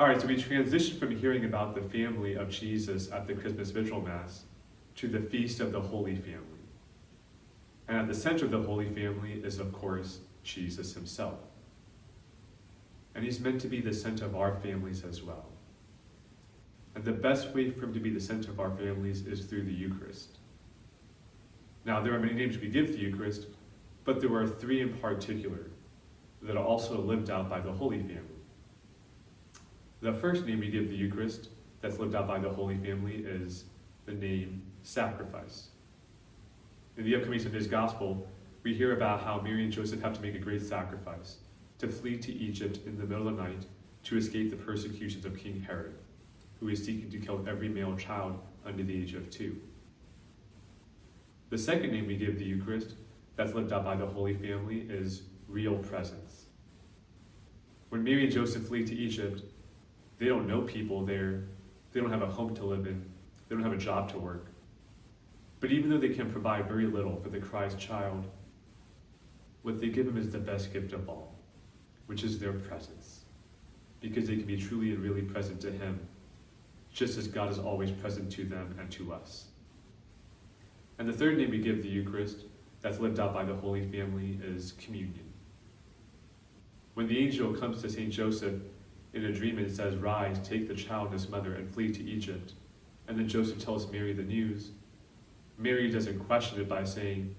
All right, so we transition from hearing about the family of Jesus at the Christmas Vigil Mass to the Feast of the Holy Family. And at the center of the Holy Family is, of course, Jesus himself. And he's meant to be the center of our families as well. And the best way for him to be the center of our families is through the Eucharist. Now, there are many names we give the Eucharist, but there are three in particular that are also lived out by the Holy Family. The first name we give the Eucharist that's lived out by the Holy Family is the name sacrifice. In the upcoming Sunday's Gospel, we hear about how Mary and Joseph have to make a great sacrifice to flee to Egypt in the middle of the night to escape the persecutions of King Herod, who is seeking to kill every male child under the age of 2. The second name we give the Eucharist that's lived out by the Holy Family is real presence. When Mary and Joseph flee to Egypt, they don't know people there, they don't have a home to live in, they don't have a job to work. But even though they can provide very little for the Christ child, what they give him is the best gift of all, which is their presence, because they can be truly and really present to him, just as God is always present to them and to us. And the third name we give the Eucharist, that's lived out by the Holy Family, is communion. When the angel comes to St. Joseph in a dream and says, "Rise, take the child and his mother and flee to Egypt," and then Joseph tells Mary the news, Mary doesn't question it by saying,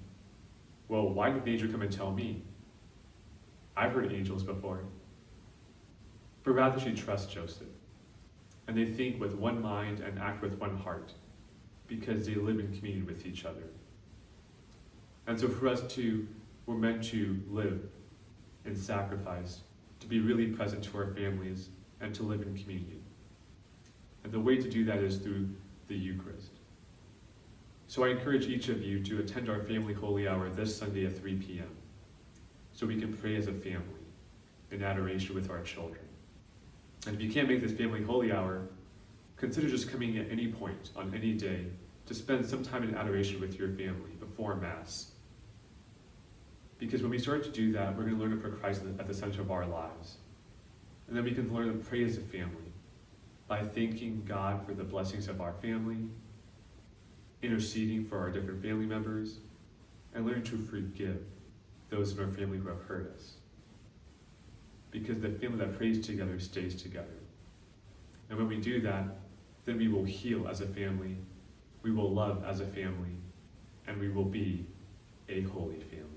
"Well, why did the angel come and tell me? I've heard angels before." But rather she trusts Joseph, and they think with one mind and act with one heart, because they live in communion with each other. And so for us too, we're meant to live in sacrifice, to be really present to our families, and to live in communion. And the way to do that is through the Eucharist. So I encourage each of you to attend our Family Holy Hour this Sunday at 3 p.m. so we can pray as a family in adoration with our children. And if you can't make this Family Holy Hour, consider just coming at any point on any day to spend some time in adoration with your family before Mass. Because when we start to do that, we're going to learn to put Christ at the center of our lives. And then we can learn to pray as a family by thanking God for the blessings of our family, interceding for our different family members, and learn to forgive those in our family who have hurt us. Because the family that prays together stays together. And when we do that, then we will heal as a family, we will love as a family, and we will be a holy family.